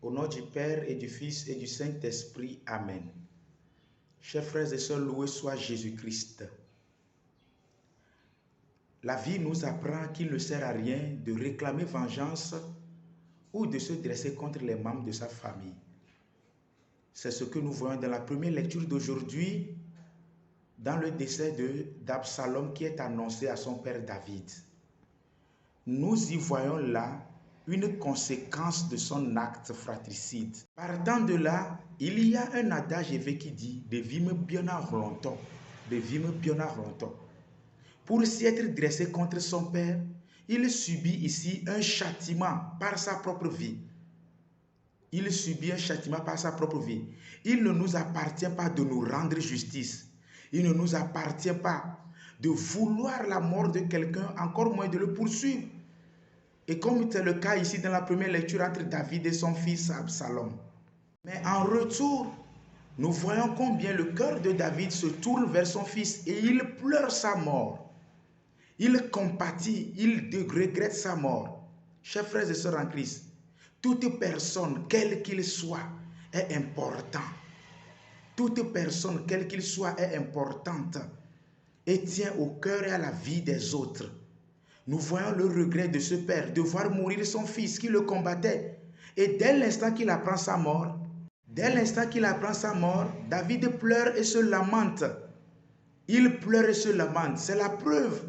Au nom du Père et du Fils et du Saint-Esprit. Amen. Chers frères et sœurs, loué soit Jésus-Christ. La vie nous apprend qu'il ne sert à rien de réclamer vengeance ou de se dresser contre les membres de sa famille. C'est ce que nous voyons dans la première lecture d'aujourd'hui, dans le décès d'Absalom qui est annoncé à son père David. Nous y voyons là une conséquence de son acte fratricide. Partant de là, il y a un adage éveillé qui dit « Devime bien à longtemps, devime bien à longtemps ». Pour s'y être dressé contre son père, il subit ici un châtiment par sa propre vie. Il subit un châtiment par sa propre vie. Il ne nous appartient pas de nous rendre justice. Il ne nous appartient pas de vouloir la mort de quelqu'un, encore moins de le poursuivre. Et comme c'est le cas ici dans la première lecture entre David et son fils Absalom. Mais en retour, nous voyons combien le cœur de David se tourne vers son fils et il pleure sa mort. Il compatit, il regrette sa mort. Chers frères et sœurs en Christ, toute personne, quel qu'il soit, est important. Toute personne, quelle qu'il soit, est importante et tient au cœur et à la vie des autres. Nous voyons le regret de ce père de voir mourir son fils qui le combattait. Et dès l'instant qu'il apprend sa mort, David pleure et se lamente. Il pleure et se lamente. C'est la preuve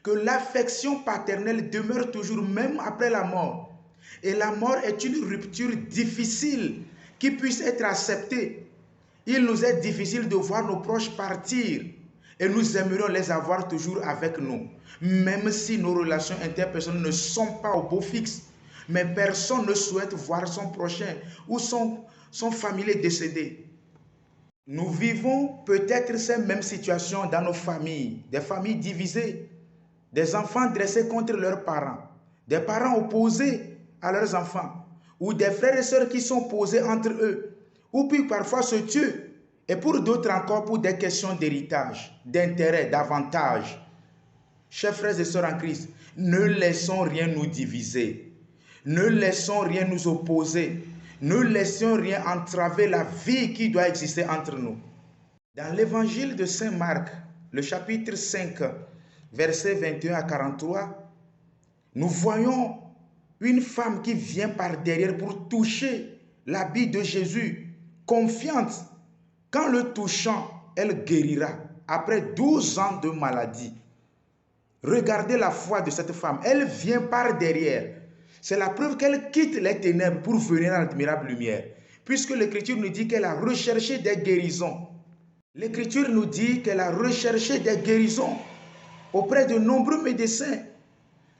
que l'affection paternelle demeure toujours même après la mort. Et la mort est une rupture difficile qui puisse être acceptée. Il nous est difficile de voir nos proches partir et nous aimerions les avoir toujours avec nous. Même si nos relations interpersonnelles ne sont pas au beau fixe, mais personne ne souhaite voir son prochain ou son familier décédé. Nous vivons peut-être ces mêmes situations dans nos familles, des familles divisées, des enfants dressés contre leurs parents, des parents opposés à leurs enfants, ou des frères et sœurs qui sont opposés entre eux, ou puis parfois se tuent, et pour d'autres encore pour des questions d'héritage, d'intérêt, d'avantage. Chers frères et sœurs en Christ, ne laissons rien nous diviser, ne laissons rien nous opposer, ne laissons rien entraver la vie qui doit exister entre nous. Dans l'évangile de Saint Marc, le chapitre 5, versets 21 à 43, nous voyons une femme qui vient par derrière pour toucher l'habit de Jésus, confiante qu'en le touchant, elle guérira après 12 ans de maladie. Regardez la foi de cette femme, elle vient par derrière. C'est la preuve qu'elle quitte les ténèbres pour venir à l'admirable lumière, puisque l'Écriture nous dit qu'elle a recherché des guérisons. L'Écriture nous dit qu'elle a recherché des guérisons auprès de nombreux médecins.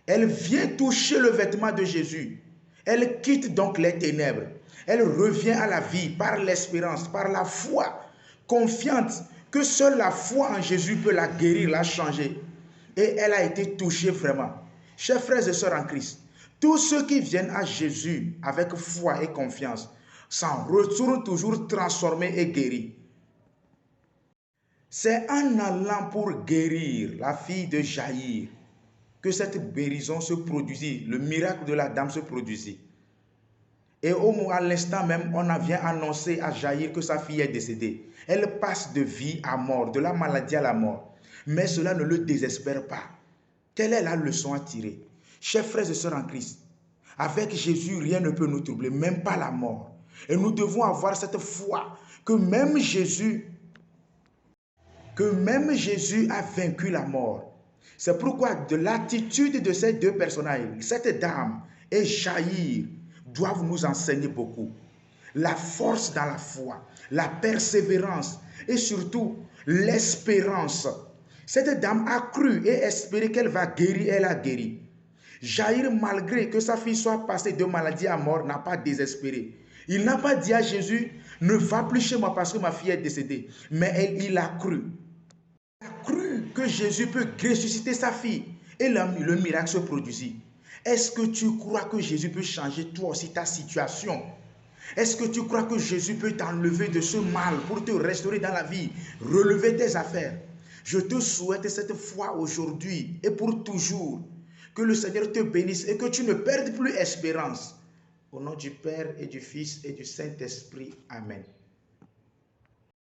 Elle vient toucher le vêtement de Jésus. Elle quitte donc les ténèbres. Elle revient à la vie par l'espérance, par la foi, confiante que seule la foi en Jésus peut la guérir, la changer. Et elle a été touchée vraiment. Chers frères et sœurs en Christ, tous ceux qui viennent à Jésus avec foi et confiance s'en retournent toujours transformés et guéris. C'est en allant pour guérir la fille de Jaïr que cette guérison se produisit, le miracle de la dame se produisit. Et à l'instant même, on en vient annoncer à Jaïr que sa fille est décédée. Elle passe de vie à mort, de la maladie à la mort. Mais cela ne le désespère pas. Quelle est la leçon à tirer? Chers frères et sœurs en Christ, avec Jésus, rien ne peut nous troubler, même pas la mort. Et nous devons avoir cette foi que même Jésus a vaincu la mort. C'est pourquoi de l'attitude de ces deux personnages, cette dame et Jaïr, doivent nous enseigner beaucoup. La force dans la foi, la persévérance et surtout l'espérance. Cette dame a cru et espéré qu'elle va guérir, elle a guéri. Jaïr, malgré que sa fille soit passée de maladie à mort, n'a pas désespéré. Il n'a pas dit à Jésus, ne va plus chez moi parce que ma fille est décédée. Mais il a cru. Il a cru que Jésus peut ressusciter sa fille. Et le miracle se produisit. Est-ce que tu crois que Jésus peut changer toi aussi ta situation? Est-ce que tu crois que Jésus peut t'enlever de ce mal pour te restaurer dans la vie, relever tes affaires? Je te souhaite cette foi aujourd'hui et pour toujours. Que le Seigneur te bénisse et que tu ne perdes plus espérance. Au nom du Père et du Fils et du Saint-Esprit. Amen.